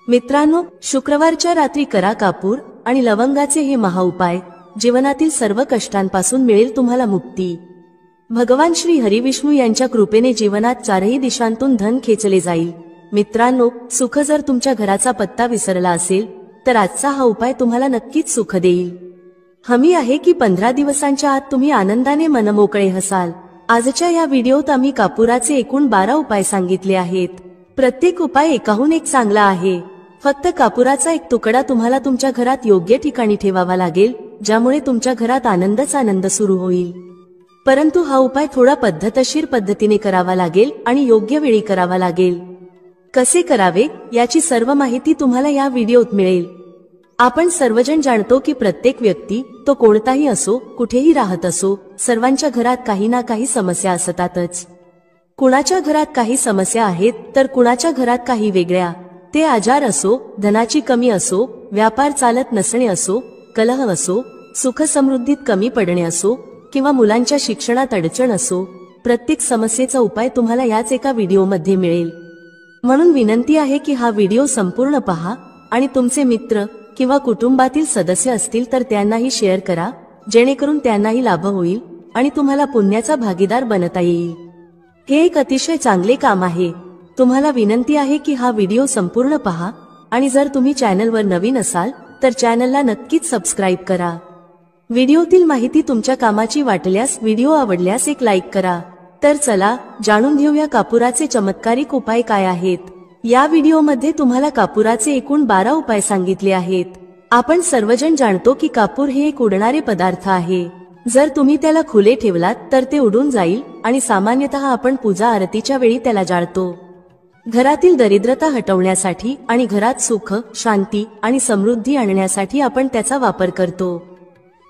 मित्रांनो, शुक्रवारच्या रात्री करा कापूर आणि लवंगाचे हे महाउपाय. जीवनातील सर्व कष्टांपासून मिळेल तुम्हाला मुक्ती. भगवान श्री हरिविष्णू यांच्या कृपेने जीवनात चारही दिशांतून धन खेचले जाईल. मित्रांनो, सुख जर तुमच्या घराचा पत्ता विसरला असेल तर आजचा हा उपाय तुम्हाला नक्कीच सुख देईल. हमी आहे की 15 दिवसांच्या आत तुम्ही आनंदाने मनमोकळे हसाल. आजच्या या व्हिडिओत आम्ही कापुराचे एकूण 12 उपाय सांगितले आहेत. प्रत्येक उपाय एकाहून एक चांगला आहे. फक्त कापुराचा एक तुकडा तुम्हाला तुमच्या घरात योग्य ठिकाणी ठेवावा लागेल, ज्यामुळे तुमच्या घरात आनंदच आनंद सुरू होईल. परंतु हा उपाय थोडा पद्धतशीर पद्धतीने करावा लागेल आणि योग्य वेळी करावा लागेल. कसे करावे याची सर्व माहिती तुम्हाला या व्हिडिओत मिळेल. आपण सर्वजण जाणतो की प्रत्येक व्यक्ती, तो कोणताही असो, कुठेही राहत असो, सर्वांच्या घरात काही ना काही समस्या असतातच. कुणाच्या घरात काही समस्या आहेत तर कुणाच्या घरात काही वेगळ्या. ते आजार असो, धनाची कमी असो, व्यापार चालत नसणे असो, कलह असो, सुख समृद्धीत कमी पडणे असो किंवा मुलांच्या शिक्षणात अडचण असो, प्रत्येक समस्येचा उपाय तुम्हाला याच एका व्हिडिओमध्ये मिळेल. म्हणून विनंती आहे की हा व्हिडिओ संपूर्ण पहा आणि तुमचे मित्र किंवा कुटुंबातील सदस्य असतील तर त्यांनाही शेअर करा, जेणेकरून त्यांनाही लाभ होईल आणि तुम्हाला पुण्याचा भागीदार बनता येईल. हे एक अतिशय चांगले काम आहे. तुम्हाला विनंती आहे की हा व्हिडिओ संपूर्ण पहा आणि जर तुम्ही चॅनलवर नवीन असाल तर चॅनलला नक्कीच सबस्क्राईब करा. व्हिडिओतील माहिती तुमच्या कामाची वाटल्यास, व्हिडिओ आवडल्यास एक लाईक करा. तर चला जाणून घेऊया कापुराचे चमत्कारिक उपाय काय आहेत. या व्हिडिओमध्ये तुम्हाला कापुराचे एकूण 12 उपाय सांगितले आहेत. आपण सर्वजण जाणतो की कापूर हे एक उडणारे पदार्थ आहे. जर तुम्ही त्याला खुले ठेवलात तर ते उडून जाईल आणि सामान्यतः आपण पूजा आरतीच्या वेळी त्याला जाळतो. घरातील दरिद्रता हटवण्यासाठी आणि घरात सुख, शांती आणि समृद्धी आणण्यासाठी आपण त्याचा वापर करतो.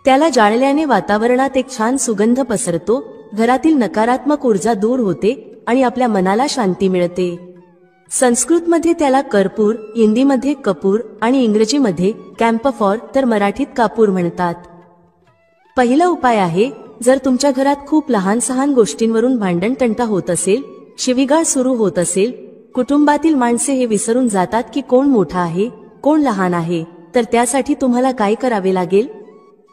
त्याला जाळल्याने वातावरणात एक छान सुगंध पसरतो, घरातील नकारात्मक ऊर्जा दूर होते आणि आपल्या मनाला शांती मिळते. संस्कृतमध्ये त्याला कर्पूर, हिंदीमध्ये कपूर आणि इंग्रजीमध्ये कॅम्फॉर तर मराठीत कापूर म्हणतात. पहिला उपाय आहे, जर तुमच्या घरात खूप लहान सहान गोष्टींवरून भांडण तंटा होत असेल, शिवीगाळ सुरू होत असेल, कुटुंबातील माणसे हे विसरून जातात की कोण मोठा आहे, कोण लहान आहे, तर त्यासाठी तुम्हाला काय करावे लागेल?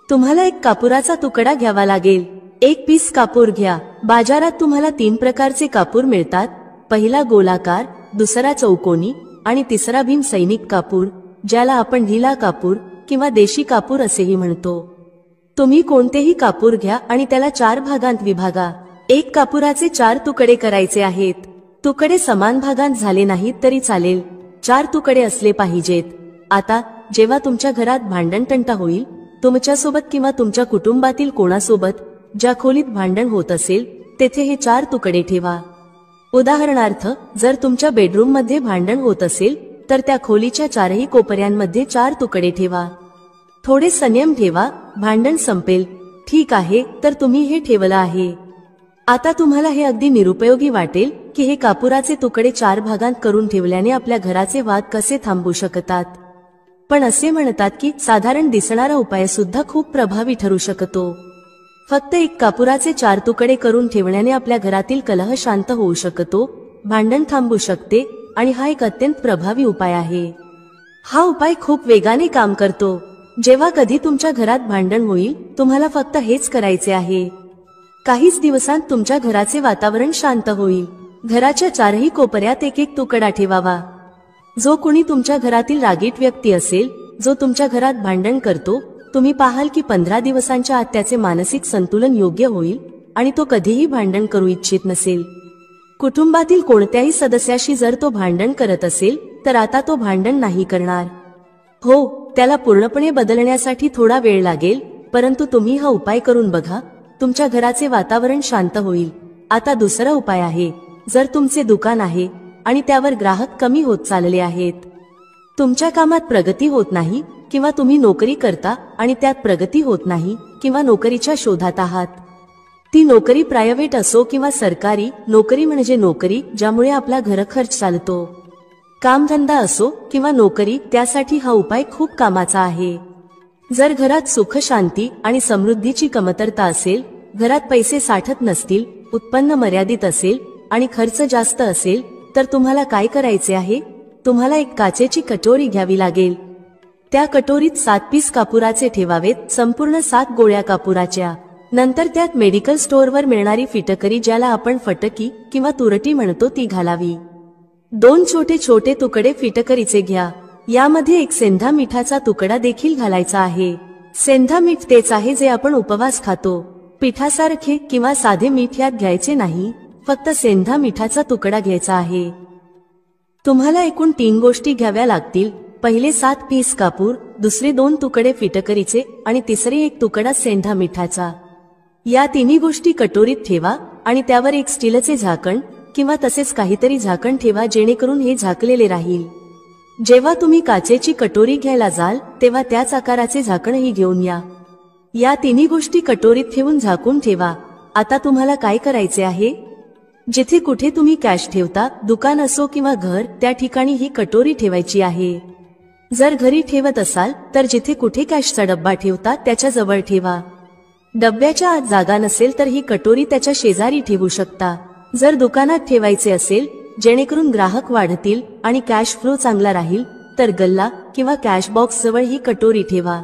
तुम्हाला एक कापुराचा तुकडा घ्यावा लागेल. एक पीस कापूर घ्या. बाजारात तुम्हाला 3 प्रकारचे कापूर मिळतात. पहिला गोलाकार, दुसरा चौकोनी आणि तिसरा भीम सैनिक कापूर, ज्याला आपण ढिला कापूर किंवा देशी कापूर असेही म्हणतो. तुम्ही कोणतेही कापूर घ्या आणि त्याला 4 भागांत विभागा. एक कापुराचे 4 तुकडे करायचे आहेत. तुकडे समान भागांत झाले नाहीत तरी चालेल, 4 तुकडे असले पाहिजेत. आता जेव्हा तुमच्या घरात भांडण तंटा होईल, तुमच्यासोबत किंवा तुमच्या कुटुंबातील कोणासोबत ज्या खोलीत भांडण होत असेल तेथे हे 4 तुकडे ठेवा. उदाहरणार्थ, जर तुमच्या बेडरूम मध्ये भांडण होत असेल तर त्या खोलीच्या 4ही कोपऱ्यांमध्ये 4 तुकडे ठेवा. थोडे संयम ठेवा, भांडण संपेल. ठीक आहे, तर तुम्ही हे ठेवलं आहे. आता तुम्हाला हे अगदी निरुपयोगी वाटेल की हे कापुराचे तुकडे 4 भागांत करून ठेवल्याने आपल्या घराचे वाद कसे थांबू शकतात. पण असे म्हणतात की साधारण दिसणारा उपाय सुद्धा खूप प्रभावी ठरू शकतो. फक्त एक कापुराचे 4 तुकडे करून ठेवण्याने आपल्या घरातील कलह शांत होऊ शकतो, भांडण थांबू शकते आणि हा एक अत्यंत प्रभावी उपाय आहे. हा उपाय खूप वेगाने काम करतो. जेव्हा कधी तुमच्या घरात भांडण होईल, तुम्हाला फक्त हेच करायचे आहे. काहीच दिवसांत तुमच्या घराचे वातावरण शांत होईल. घराच्या 4ही कोपऱ्यात एक एक तुकडा ठेवावा. जो कुणी तुमच्या घरातील रागीट व्यक्ती असेल, जो तुमच्या घरात भांडण करतो, तुम्ही पाहाल की 15 दिवसांच्या आत त्याचे मानसिक संतुलन योग्य होईल आणि तो कधीही भांडण करू इच्छित नसेल. कुटुंबातील कोणत्याही सदस्याशी जर तो भांडण करत असेल तर आता तो भांडण नाही करणार. हो, त्याला पूर्णपणे बदलण्यासाठी थोडा वेळ लागेल, परंतु तुम्ही हा उपाय करून बघा, तुमच्या घराचे वातावरण शांत होईल. आता दुसरा उपाय आहे, जर तुमचे दुकान आहे आणि त्यावर ग्राहक कमी होत चालले आहेत, तुमच्या कामात प्रगती होत नाही किंवा तुम्ही नोकरी करता आणि त्यात प्रगती होत नाही किंवा नोकरीच्या शोधात आहात. ती नोकरी प्रायव्हेट असो किंवा सरकारी, नोकरी म्हणजे नोकरी ज्यामुळे आपला घरखर्च चालतो. कामधंदा असो किंवा नोकरी, त्यासाठी हा उपाय खूप कामाचा आहे. जर घरात सुख, शांती आणि समृद्धीची कमतरता असेल, घरात पैसे साठत नसतील, उत्पन्न मर्यादित असेल आणि खर्च जास्त असेल, तर तुम्हाला काय करायचे आहे? तुम्हाला एक काचेची कटोरी घ्यावी लागेल. त्या कटोरीत 7 पीस कापुराचे ठेवावेत, संपूर्ण 7 गोळ्या कापुराच्या. नंतर त्यात मेडिकल स्टोअरवर मिळणारी फिटकरी, ज्याला आपण फटकी किंवा तुरटी म्हणतो, ती घालावी. 2 छोटे छोटे तुकडे फिटकरीचे घ्या. यामध्ये एक सेंधा मिठाचा तुकडा देखील घालायचा आहे. सेंधा मीठ तेच आहे जे आपण उपवास खातो. पिठासारखे किंवा साधे मीठ यात घ्यायचे नाही, फक्त सेंधा मिठाचा तुकडा घ्यायचा आहे. तुम्हाला एकूण 3 गोष्टी घ्याव्या लागतील. पहिले 7 पीस कापूर, दुसरे 2 तुकडे फिटकरीचे आणि तिसरे 1 तुकडा सेंधा मिठाचा. या तिन्ही गोष्टी कटोरीत ठेवा आणि त्यावर एक स्टीलचे झाकण किंवा तसेच काहीतरी झाकण ठेवा, जेणेकरून हे झाकलेले राहील. जेव्हा तुम्ही काचेची कटोरी घ्यायला जाल तेव्हा त्याच आकाराचे झाकणही घेऊन या. या तिन्ही गोष्टी कटोरीत ठेवून झाकून ठेवा. आता तुम्हाला काय करायचे आहे? जिथे कुठे तुम्ही कॅश ठेवता, दुकान असो किंवा घर, त्या ठिकाणी ही कटोरी ठेवायची आहे. जर घरी ठेवत असाल तर जिथे कुठे कॅशचा डब्बा ठेवता त्याच्या जवळ ठेवा. डब्याच्या आत जागा नसेल तर ही कटोरी त्याच्या शेजारी ठेवू शकता. जर दुकानात ठेवायचे असेल जेणेकरून ग्राहक वाढतील आणि कॅश फ्लो चांगला राहील, तर गल्ला किंवा कॅश बॉक्स जवळ ही कटोरी ठेवा.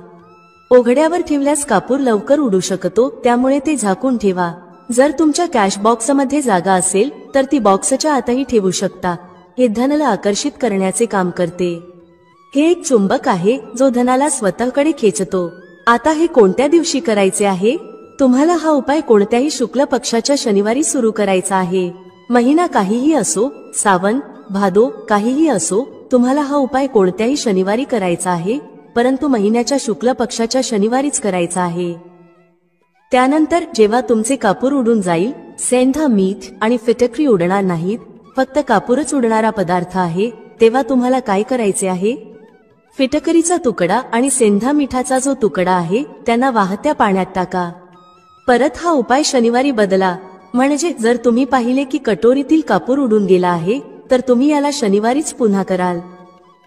उघड्यावर ठेवल्यास कापूर लवकर उडू शकतो, त्यामुळे ते झाकून ठेवा. जर तुमच्या कॅश बॉक्समध्ये जागा असेल तर ती बॉक्सच्या आतही ठेवू शकता. हे धनाला आकर्षित करण्याचे काम करते. हे एक चुंबक आहे जो धनाला स्वतःकडे खेचतो. आता हे कोणत्या दिवशी करायचे आहे? तुम्हाला हा उपाय कोणत्याही शुक्ल पक्षाच्या शनिवारी सुरू करायचा आहे. महिना काहीही असो, सावन, भादो काहीही असो, तुम्हाला हा उपाय कोणत्याही शनिवारी करायचा आहे, परंतु महिन्याच्या शुक्ल पक्षाच्या शनिवारीच करायचा आहे. त्यानंतर जेव्हा तुमचे कापूर उडून जाईल, सेंधा मीठ आणि फिटकरी उडणार नाहीत, फक्त कापूरच उडणारा पदार्थ आहे, तेव्हा तुम्हाला काय करायचे आहे? फिटकरीचा तुकडा आणि सेंधा मिठाचा जो तुकडा आहे त्यांना वाहत्या पाण्यात टाका. परत हा उपाय शनिवारी बदला. म्हणजे जर तुम्ही पाहिले की कटोरीतील कापूर उडून गेला आहे तर तुम्ही याला शनिवारीच पुन्हा कराल.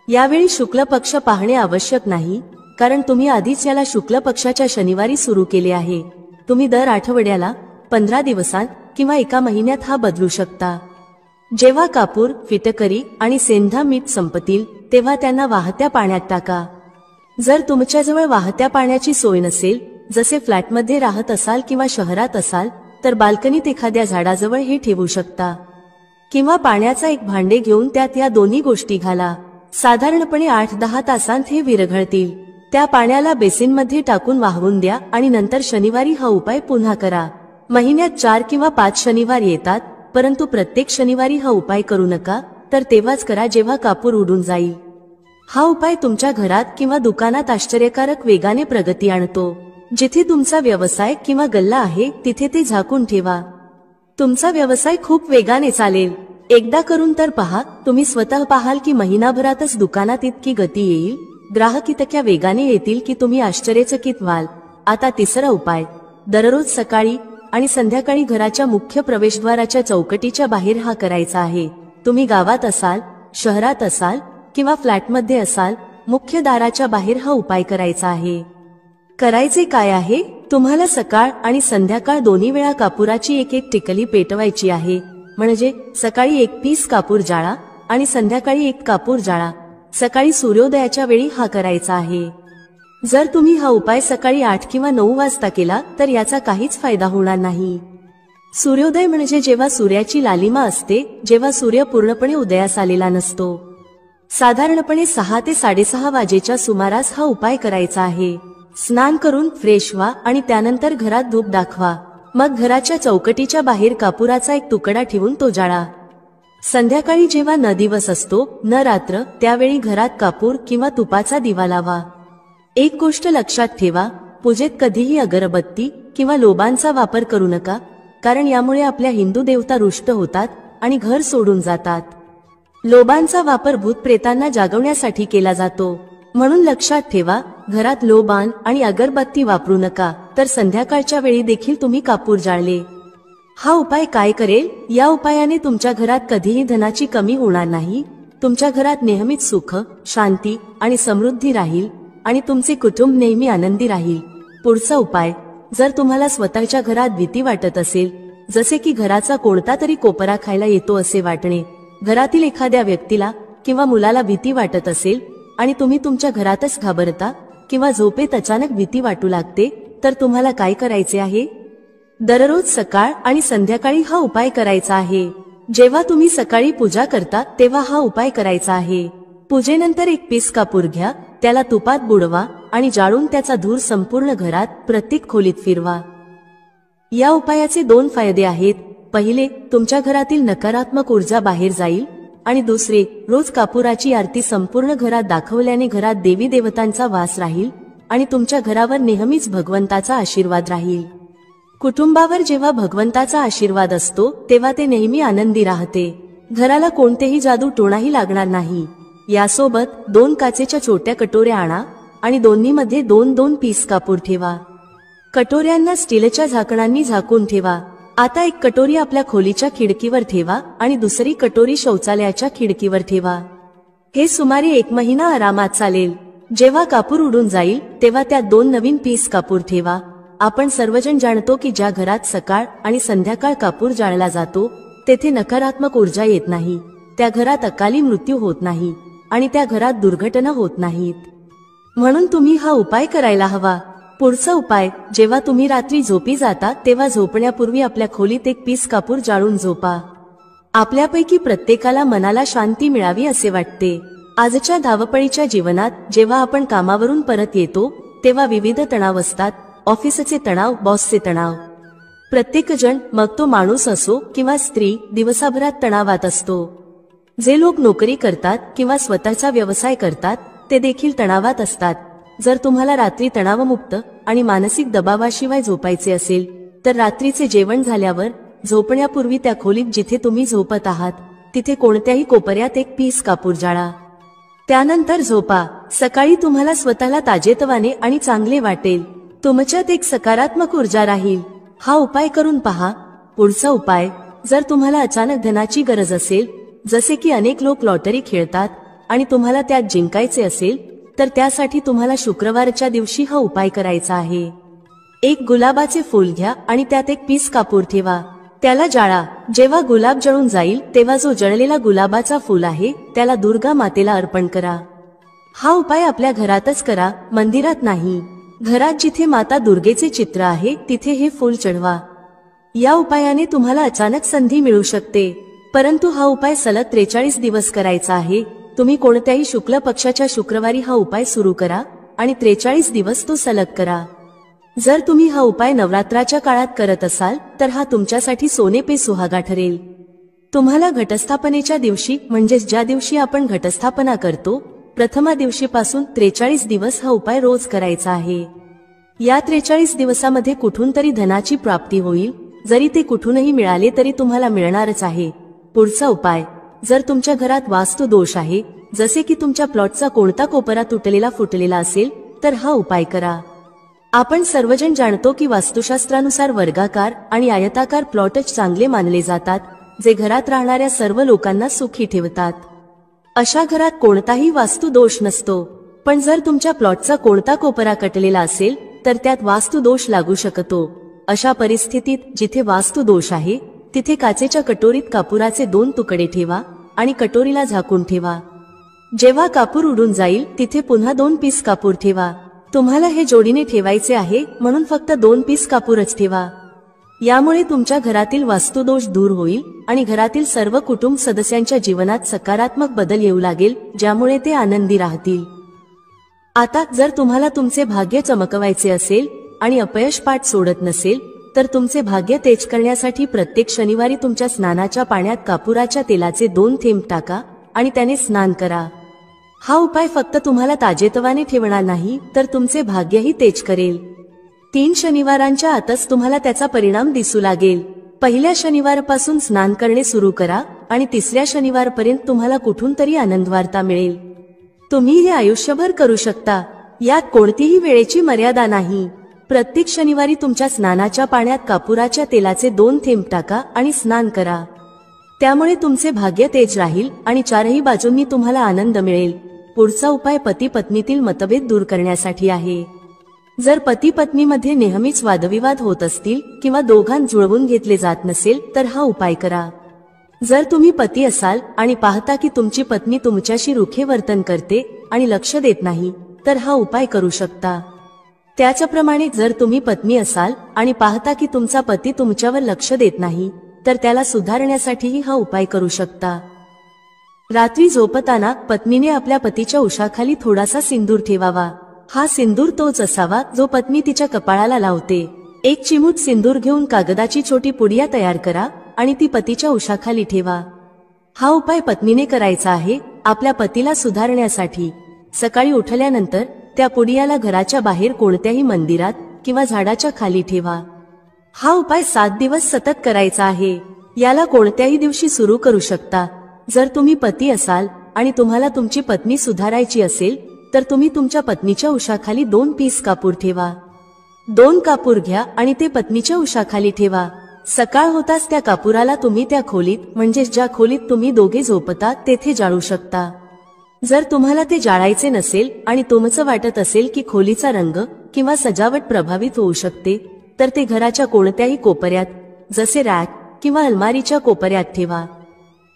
यावेळी शुक्ल पक्ष पाहणे आवश्यक नाही, कारण तुम्ही आधीच याला शुक्ल पक्षाच्या शनिवारी सुरू केले आहे. तुम्ही दर आठवड्याला, 15 दिवसांत किंवा 1 महिन्यात हा बदलू शकता. जेव्हा कापूर, फिटकरी आणि सेंधा मीठ संपतील तेव्हा त्यांना वाहत्या पाण्यात टाका. जर तुमच्याजवळ वाहत्या पाण्याची सोय नसेल, जसे फ्लॅटमध्ये राहत असाल किंवा शहरात असाल, तर बाल्कनीत एखाद्या झाडाजवळ हे ठेवू शकता. किंवा पाण्याचा एक भांडे घेऊन त्यात या दोन्ही गोष्टी घाला. साधारणपणे 8-10 तासांत हे विरघळतील. त्या पाण्याला बेसिनमध्ये टाकून वाहवून द्या आणि नंतर शनिवारी हा उपाय पुन्हा करा. महिन्यात 4 किंवा 5 शनिवार येतात, परंतु प्रत्येक शनिवारी हा उपाय करू नका, तर तेव्हाच करा जेव्हा कापूर उडून जाईल. हा उपाय तुमच्या घरात किंवा दुकानात आश्चर्यकारक वेगाने प्रगती आणतो. जिथे तुमचा व्यवसाय किंवा गल्ला आहे तिथे ते झाकून ठेवा. तुमचा व्यवसाय खूप वेगाने चालेल. एकदा करून तर पहा. तुम्ही स्वतः पाहाल की महिनाभरातच दुकानात इतकी गती येईल, ग्राहक इतक्या वेगाने येतील की तुम्ही आश्चर्यचकित व्हाल. आता तिसरा उपाय. दररोज सकाळी आणि संध्याकाळी घराच्या मुख्य प्रवेशद्वाराच्या चौकटीच्या बाहेर हा करायचा आहे. तुम्ही गावात असाल, शहरात असाल किंवा फ्लॅटमध्ये असाल, मुख्य दाराच्या बाहेर हा उपाय करायचा आहे. करायचे काय आहे? तुम्हाला सकाळ आणि संध्याकाळ दोन्ही वेळा कापुराची एक टिकली पेटवायची आहे. म्हणजे सकाळी 1 पीस कापूर जाळा आणि संध्याकाळी 1 कापूर जाळा. सकाळी सूर्योदयाच्या वेळी हा करायचा आहे. जर तुम्ही हा उपाय सकाळी 8 किंवा 9 वाजता केला तर याचा काहीच फायदा होणार नाही. सूर्योदय म्हणजे जेव्हा सूर्याची लालिमा असते, जेव्हा सूर्य पूर्णपणे उदयास आलेला नसतो. साधारणपणे 6 ते 6:30 वाजेच्या सुमारास हा उपाय करायचा आहे. स्नान करून फ्रेश व्हा आणि त्यानंतर घरात धूप दाखवा. मग घराच्या चौकटीच्या बाहेर कापुराचा एक तुकडा ठेवून तो जाळा. संध्याकाळी जेव्हा न दिवस असतो, न रात्र, त्यावेळी घरात कापूर किंवा तुपाचा दिवा लावा. एक गोष्ट लक्षात ठेवा, पूजेत कधीही अगरबत्ती किंवा लोबांचा वापर करू नका, कारण यामुळे आपल्या हिंदू देवता रुष्ट होतात आणि घर सोडून जातात. लोबांचा वापर भूतप्रेतांना जागवण्यासाठी केला जातो. म्हणून लक्षात ठेवा, घरात लोबान आणि अगरबत्ती वापरू नका, तर संध्याकाळच्या वेळी देखील तुम्ही कापूर जाळले. हा उपाय काय करेल? या उपायाने तुमच्या घरात कधीही धनाची कमी होणार नाही. तुमच्या घरात नेहमीच सुख, शांती आणि समृद्धी राहील आणि तुमचे कुटुंब नेहमी आनंदी राहील. पुढचा उपाय. जर तुम्हाला स्वतःच्या घरात भीती वाटत असेल, जसे की घराचा कोणता तरी कोपरा खायला येतो असे वाटणे, घरातील एखाद्या व्यक्तीला किंवा मुलाला भीती वाटत असेल आणि तुम्ही तुमच्या घरातच घाबरता किंवा झोपेत अचानक भीती वाटू लागते, तर तुम्हाला काय करायचे आहे? दररोज सकाळ आणि संध्याकाळी हा उपाय करायचा आहे. जेव्हा तुम्ही सकाळी पूजा करता तेव्हा हा उपाय करायचा आहे. पूजेनंतर एक पीस कापूर घ्या, त्याला तुपात बुडवा आणि जाळून त्याचा धूर संपूर्ण घरात प्रत्येक खोलीत फिरवा. या उपायाचे 2 फायदे आहेत. पहिले, तुमच्या घरातील नकारात्मक ऊर्जा बाहेर जाईल आणि दुसरे, रोज कापुराची आरती संपूर्ण घरात दाखवल्याने घरात देवी देवतांचा वास राहील आणि तुमच्या घरावर नेहमीच भगवंताचा आशीर्वाद राहील. कुटुंबावर जेव्हा भगवंताचा आशीर्वाद असतो तेव्हा ते नेहमी आनंदी राहते. घराला कोणतेही जादू टोणाही लागणार नाही. यासोबत 2 काचेच्या छोट्या कटोऱ्या आणा आणि दोन्हीमध्ये 2-2 पीस कापूर ठेवा. कटोऱ्यांना स्टीलच्या झाकणांनी झाकून ठेवा. आता एक कटोरी आपल्या खोलीच्या खिडकीवर ठेवा आणि दुसरी कटोरी शौचालयाच्या खिडकीवर ठेवा. हे सुमारे 1 महिना आरामात चालेल. जेव्हा कापूर उडून जाईल तेव्हा त्यात 2 नवीन पीस कापूर ठेवा. आपण सर्वजण जाणतो की ज्या घरात सकाळ आणि संध्याकाळ कापूर जाळला जातो तेथे नकारात्मक ऊर्जा येत नाही, त्या घरात अकाली मृत्यू होत नाही आणि त्या घरात दुर्घटना होत नाहीत. म्हणून तुम्ही हा उपाय करायला हवा. पुढचा उपाय, जेव्हा तुम्ही रात्री झोपी जाता तेव्हा झोपण्यापूर्वी आपल्या खोलीत एक पीस कापूर जाळून झोपा. आपल्यापैकी प्रत्येकाला मनाला शांती मिळावी असे वाटते. आजच्या धावपळीच्या जीवनात जेव्हा आपण कामावरून परत येतो तेव्हा विविध तणाव असतात. ऑफिसचे तणाव, बॉसचे तणाव. प्रत्येकजण, मग तो माणूस असो किंवा स्त्री, दिवसाभरात तणावात असतो. जे लोक नोकरी करतात किंवा स्वतःचा व्यवसाय करतात ते देखील तणावात असतात. जर तुम्हाला रात्री तणावमुक्त आणि मानसिक दबावाशिवाय झोपायचे असेल तर रात्रीचे जेवण झाल्यावर झोपण्यापूर्वी त्या खोलीत जिथे तुम्ही झोपत आहात तिथे कोणत्याही कोपऱ्यात एक पीस कापूर जाळा. त्यानंतर झोपा. सकाळी तुम्हाला स्वतःला ताजेतवाने आणि चांगले वाटेल. तुमच्यात एक सकारात्मक ऊर्जा राहील. हा उपाय करून पहा. पुढचा उपाय, जर तुम्हाला अचानक धनाची गरज असेल, जसे की अनेक लोक लॉटरी खेळतात आणि तुम्हाला त्यात जिंकायचे असेल, तर त्यासाठी तुम्हाला शुक्रवारच्या दिवशी हा उपाय करायचा आहे. एक गुलाबाचे फूल घ्या आणि त्यात एक पीस कापूर ठेवा. त्याला जाळा. जेव्हा गुलाब जळून जाईल तेव्हा जो जळलेला गुलाबाचा फूल आहे त्याला दुर्गा मातेला अर्पण करा. हा उपाय आपल्या घरातच करा, मंदिरात नाही. घरात जिथे माता दुर्गेचे चित्र आहे तिथे हे फूल चढवा. या उपायाने तुम्हाला अचानक संधी मिळू शकते, परंतु हा उपाय सलग 43 दिवस करायचा आहे. तुम्ही कोणत्याही शुक्ल पक्षाच्या शुक्रवारी हा उपाय सुरू करा आणि 43 दिवस तो सलग करा. जर तुम्ही हा उपाय नवरात्राच्या काळात करत असाल तर हा तुमच्यासाठी सोने पे सुहागा ठरेल. तुम्हाला घटस्थापनेच्या दिवशी, म्हणजेच ज्या दिवशी आपण घटस्थापना करतो, प्रथमा दिवशीपासून 43 दिवस हा उपाय रोज करायचा आहे. या 43 दिवसामध्ये कुठून तरी धनाची प्राप्ती होईल. जरी ते कुठूनही मिळाले तरी तुम्हाला मिळणारच आहे. पुढचा उपाय, जर तुमच्या घरात वास्तू दोष आहे, जसे की तुमच्या प्लॉटचा कोणता कोपरा तुटलेला फुटलेला असेल, तर हा उपाय करा. आपण सर्वजण जाणतो की वास्तुशास्त्रानुसार वर्गाकार आणि आयताकार प्लॉटच चांगले मानले जातात, जे घरात राहणाऱ्या सर्व लोकांना सुखी ठेवतात. अशा घरात कोणताही वास्तू दोष नसतो. पण जर तुमच्या प्लॉटचा कोणता कोपरा कटलेला असेल तर त्यात वास्तू दोष लागू शकतो. अशा परिस्थितीत जिथे वास्तू दोष आहे तिथे काचेच्या कटोरीत कापुराचे 2 तुकडे ठेवा आणि कटोरीला झाकून ठेवा. जेव्हा कापूर उडून जाईल तिथे पुन्हा 2 पीस कापूर ठेवा. तुम्हाला हे जोडीने ठेवायचे आहे म्हणून फक्त 2 पीस कापूरच ठेवा. यामुळे तुमच्या घरातील वास्तुदोष दूर होईल आणि घरातील सर्व कुटुंब सदस्यांच्या जीवनात सकारात्मक बदल येऊ लागेल, ज्यामुळे ते आनंदी राहतील. आता जर तुम्हाला तुमचे भाग्य चमकवायचे असेल आणि अपयश पाठ सोडत नसेल तर तुमचे भाग्य तेज करण्यासाठी प्रत्येक शनिवारी तुमच्या स्नानाच्या पाण्यात कापुराच्या तेलाचे 2 थेंब टाका आणि त्याने स्नान करा. हा उपाय फक्त तुम्हाला ताजेतवाने ठेवणार नाही तर तुमचे भाग्यही तेज करेल. 3 शनिवारांच्या आतच तुम्हाला त्याचा परिणाम दिसू लागेल. पहिल्या शनिवारपासून स्नान करणे सुरू करा आणि 3ऱ्या शनिवारपर्यंत तुम्हाला कुठून तरी आनंदवार्ता मिळेल. तुम्ही हे आयुष्यभर करू शकता. यात कोणतीही वेळेची मर्यादा नाही. प्रत्येक शनिवारी तुमच्या स्नानाच्या पाण्यात कापुराच्या तेलाचे 2 थेंब टाका आणि स्नान करा. त्यामुळे तुमचे भाग्य तेज राहील आणि 4ही बाजूंनी तुम्हाला आनंद मिळेल. पुढचा उपाय पती पत्नीतील मतभेद दूर करण्यासाठी आहे. जर पती पत्नीमध्ये नेहमीच वादविवाद होत असतील किंवा दोघांत जुळवून घेतले जात नसेल तर हा उपाय करा. जर तुम्ही पती असाल आणि पाहता की तुमची पत्नी तुमच्याशी रुखे वर्तन करते आणि लक्ष देत नाही, तर हा उपाय करू शकता. त्याचप्रमाणे जर तुम्ही पत्नी असाल आणि पाहता की तुमचा पती तुमच्यावर लक्ष देत नाही, तर त्याला सुधारण्यासाठीही हा उपाय करू शकता. रात्री झोपताना पत्नीने आपल्या पतीच्या उशाखाली थोडासा सिंदूर ठेवावा. हा सिंदूर तोच असावा जो पत्नी तिच्या कपाळाला लावते. एक चिमूट सिंदूर घेऊन कागदाची छोटी पुडिया तयार करा आणि ती पतीच्या उशाखाली ठेवा. हा उपाय पत्नीने करायचा आहे आपल्या पतीला सुधारण्यासाठी. सकाळी उठल्यानंतर त्या पुडियाला घराच्या बाहेर कोणत्याही मंदिरात किंवा झाडाच्या खाली ठेवा. हा उपाय 7 दिवस सतत करायचा आहे. याला कोणत्याही दिवशी सुरू करू शकता. जर तुम्ही पती असाल आणि तुम्हाला तुमची पत्नी सुधारायची असेल, तर तुम्ही तुमच्या पत्नीच्या उशाखाली 2 पीस कापूर ठेवा. 2 कापूर घ्या आणि ते पत्नीच्या उशाखाली ठेवा. सकाळ होताच त्या कापुराला तुम्ही त्या खोलीत, म्हणजे ज्या खोलीत तुम्ही दोघे झोपता, तेथे जाळू शकता. जर तुम्हाला ते जाळायचे नसेल आणि तुमचं वाटत असेल की खोलीचा रंग किंवा सजावट प्रभावित होऊ शकते, तर ते घराच्या कोणत्याही कोपऱ्यात, जसे रॅक किंवा अलमारीच्या कोपऱ्यात ठेवा.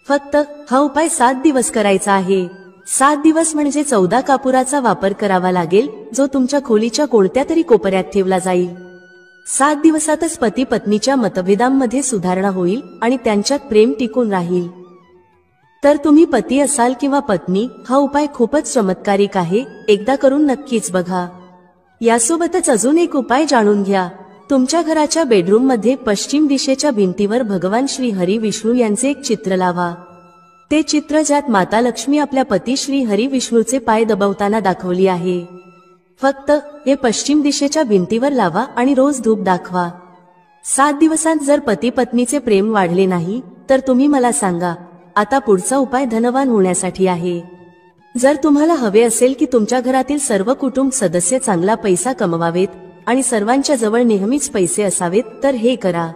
फक्त हा उपाय 7 दिवस करायचा आहे. 7 दिवस म्हणजे 14 कापुराचा वापर करावा लागेल, जो तुमच्या खोलीच्या कोणत्या तरी कोपऱ्यात ठेवला जाईल. 7 दिवसातच पती पत्नीच्या मतभेदांमध्ये सुधारणा होईल आणि त्यांच्यात प्रेम टिकून राहील. तर तुम्ही पती असाल किंवा पत्नी, हा उपाय खूपच चमत्कारिक आहे. एकदा करून नक्कीच बघा. यासोबतच अजून एक उपाय जाणून घ्या. तुमच्या घराच्या बेडरूम मध्ये पश्चिम दिशेच्या भिंतीवर भगवान श्री हरी विष्णू यांचे एक चित्र लावा. ते चित्र ज्यात माता लक्ष्मी आपल्या पती श्री हरी विष्णूचे पाय दबवताना दाखवली आहे. फक्त हे पश्चिम दिशेच्या भिंतीवर लावा आणि रोज धूप दाखवा. 7 दिवसांत जर पती पत्नीचे प्रेम वाढले नाही, तर तुम्ही मला सांगा. आता पुढचा उपाय धनवान होण्यासाठी आहे. जर तुम्हाला हवे असेल की तुमच्या घरातील सर्व कुटुंब सदस्य चांगला पैसा कमवावेत आणि सर्वांच्या जवळ नेहमीच पैसे असावेत, तर हे करा.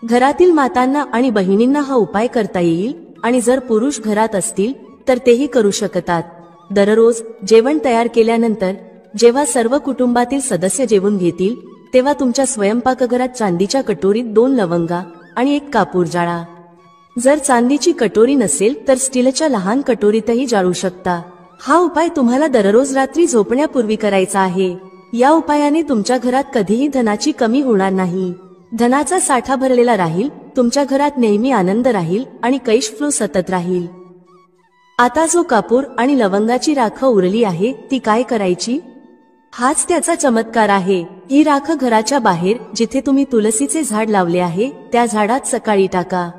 घरातील मातांना आणि बहिणींना हा उपाय करता येईल आणि जर पुरुष घरात असतील तर तेही करू शकतात. दररोज जेवण तयार केल्यानंतर जेव्हा सर्व कुटुंबातील सदस्य जेवून घेतील, तेव्हा तुमच्या स्वयंपाकघरात चांदीच्या कटोरीत 2 लवंगा आणि 1 कापूर जाळा. जर चांदीची कटोरी नसेल तर स्टीलच्या लहान कटोरीतही जाळू शकता. हा उपाय तुम्हाला दररोज रात्री झोपण्यापूर्वी करायचा आहे. या उपायाने तुमच्या घरात कधीही धनाची कमी होणार नाही. धनाचा साठा भरलेला राहील, तुमच्या घरात नेहमी आनंद राहील आणि कैश फ्लो सतत राहील. आता जो कापूर आणि लवंगाची राख उरली आहे, ती काय करायची? हाच त्याचा चमत्कार आहे. ही राख घराच्या बाहेर, जिथे तुम्ही तुलसीचे झाड लावले आहे, त्या झाडात सकाळी टाका.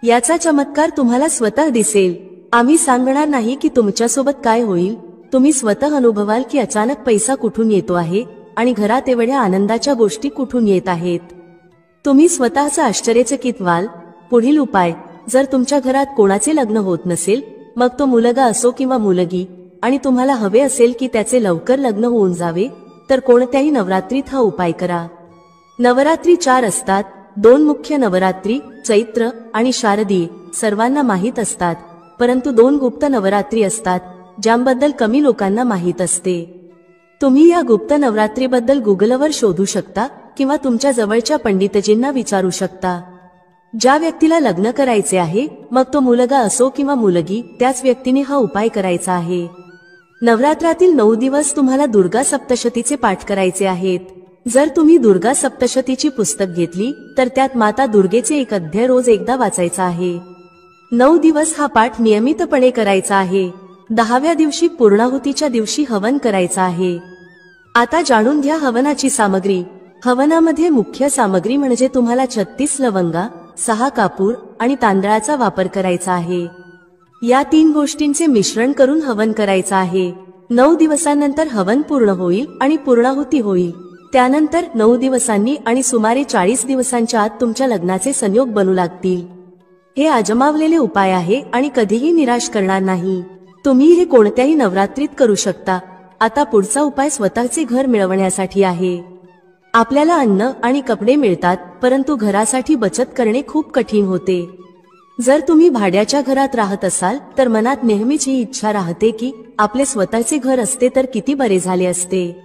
याचा चमत्कार तुम्हाला स्वतः दिसेल. आम्ही सांगणार नाही की तुमच्यासोबत काय होईल. तुम्ही स्वतः अनुभवाल की अचानक पैसा कुठून येतो आहे आणि घरात एवढ्या आनंदाच्या गोष्टी कुठून येत आहेत. तुम्ही स्वतःच आश्चर्यचकित व्हाल. पुढील उपाय. जर तुमच्या घरात कोणाचे लग्न होत नसेल, मग तो मुलगा असो किंवा मुलगी, आणि तुम्हाला हवे असेल की त्याचे लवकर लग्न होऊन जावे, तर कोणत्याही नवरात्रीत हा उपाय करा. नवरात्री 4 असतात. 2 मुख्य नवरात्री, चैत्र आणि शारदीय, सर्वांना माहीत असतात. परंतु 2 गुप्त नवरात्री असतात, ज्याबद्दल कमी लोकांना माहीत असते. तुम्ही या गुप्त नवरात्रीबद्दल गुगलवर शोधू शकता किंवा तुमच्या जवळच्या पंडितजींना विचारू शकता. ज्या व्यक्तीला लग्न करायचे आहे, मग तो मुलगा असो किंवा मुलगी, त्याच व्यक्तीने हा उपाय करायचा आहे. नवरात्रातील 9 दिवस तुम्हाला दुर्गा सप्तशतीचे पाठ करायचे आहेत. जर तुम्ही दुर्गा सप्तशतीची पुस्तक घेतली, तर त्यात माता दुर्गेचे एक अध्याय रोज एकदा वाचायचा आहे. 9 दिवस हा पाठ नियमितपणे करायचा आहे. 10व्या दिवशी पूर्णाहुतीच्या दिवशी हवन करायचा आहे. आता जाणून घ्या हवनाची सामग्री. हवनामध्ये मुख्य सामग्री म्हणजे तुम्हाला 36 लवंगा, 6 कापूर आणि तांदळाचा वापर करायचा आहे. या 3 गोष्टींचे मिश्रण करून हवन करायचा आहे. 9 दिवसांनंतर हवन पूर्ण होईल आणि पूर्णाहुती होईल. त्यानंतर 9 दिवसांनी आणि सुमारे 40 दिवसांच्या आत तुमच्या लग्नाचे संयोग बनू लागतील. हे आजमावलेले उपाय आहे आणि कधीही निराश करणार नाही. तुम्ही हे कोणत्याही नवरात्रीत करू शकता. आता पुढचा उपाय स्वतःचे घर मिळवण्यासाठी आहे. आपल्याला अन्न आणि कपडे मिळतात, परंतु घरासाठी बचत करणे खूप कठीण होते. जर तुम्ही भाड्याच्या घरात राहत असाल, तर मनात नेहमीच ही इच्छा राहते की आपले स्वतःचे घर असते तर किती बरे झाले असते,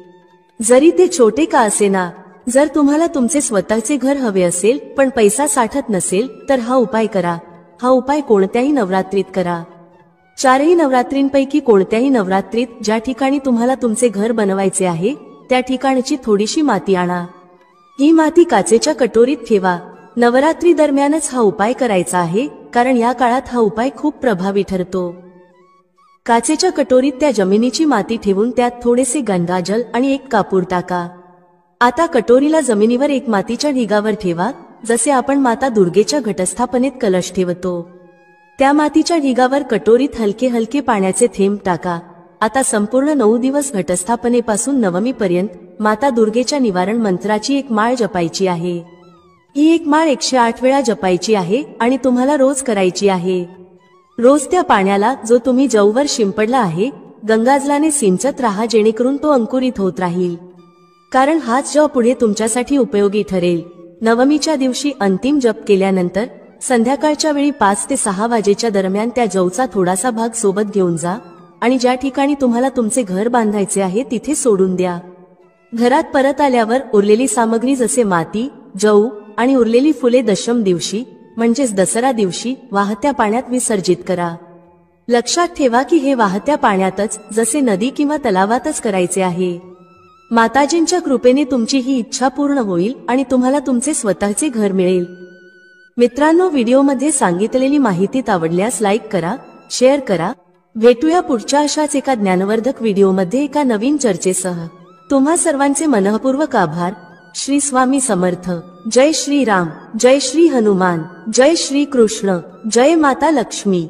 जरी ते छोटे का असेना. जर तुम्हाला तुमचे स्वतःचे घर हवे असेल पण पैसा साठत नसेल, तर हा उपाय करा. हा उपाय कोणत्याही नवरात्रीत करा. 4ही नवरात्रींपैकी कोणत्याही नवरात्रीत ज्या ठिकाणी तुम्हाला तुमचे घर बनवायचे आहे त्या ठिकाणची थोडीशी माती आणा. ही माती काचेच्या कटोरीत ठेवा. नवरात्री दरम्यानच हा उपाय करायचा आहे, कारण या काळात हा उपाय खूप प्रभावी ठरतो. काचेच्या कटोरीत त्या जमिनीची माती ठेवून त्यात थोडेसे गंगाजल आणि एक कापूर टाका. आता कटोरीला जमिनीवर एक मातीच्या ढिगावर ठेवा, जसे आपण माता दुर्गेच्या घटस्थापनेत कलश ठेवतो. त्या मातीच्या ढिगावर कटोरीत हलके हलके पाण्याचे थेंब टाका. आता संपूर्ण 9 दिवस घटस्थापनेपासून नवमीपर्यंत माता दुर्गेच्या निवारण मंत्राची एक माळ जपायची आहे. ही एक माळ 108 वेळा जपायची आहे आणि तुम्हाला रोज करायची आहे. रोज त्या पाण्याला, जो तुम्ही जववर शिंपडला आहे, गंगाजलाने सिंचत राहा, जेणेकरून तो अंकुरित होत राहील. कारण हाच जप पुढे तुमच्यासाठी उपयोगी ठरेल. नवमीच्या दिवशी अंतिम जप केल्यानंतर संध्याकाळच्या वेळी 5 ते 6 वाजेच्या दरम्यान त्या जवचा थोडासा भाग सोबत घेऊन जा आणि ज्या ठिकाणी तुम्हाला तुमचे घर बांधायचे आहे तिथे सोडून द्या. घरात परत आल्यावर उरलेली सामग्री जसे माती, जव आणि उरलेली फुले दशम दिवशी म्हणजेच दसरा दिवशी वाहत्या पाण्यात विसर्जित करा. लक्षात ठेवा की हे वाहत्या पाण्यातच, जसे नदी किंवा तलावातच करायचे आहे. माताजींच्या कृपेने तुमची ही इच्छा पूर्ण होईल आणि तुम्हाला तुमचे स्वतःचे घर मिळेल. मित्रांनो, व्हिडिओमध्ये सांगितलेली माहिती आवडल्यास लाईक करा, शेअर करा. भेटूया पुढच्या अशाच एका ज्ञानवर्धक व्हिडिओमध्ये एका नवीन चर्चेसह. तुम्हा सर्वांचे मनःपूर्वक आभार. श्री स्वामी समर्थ. जय श्री राम, जय श्री हनुमान, जय श्री कृष्ण, जय माता लक्ष्मी.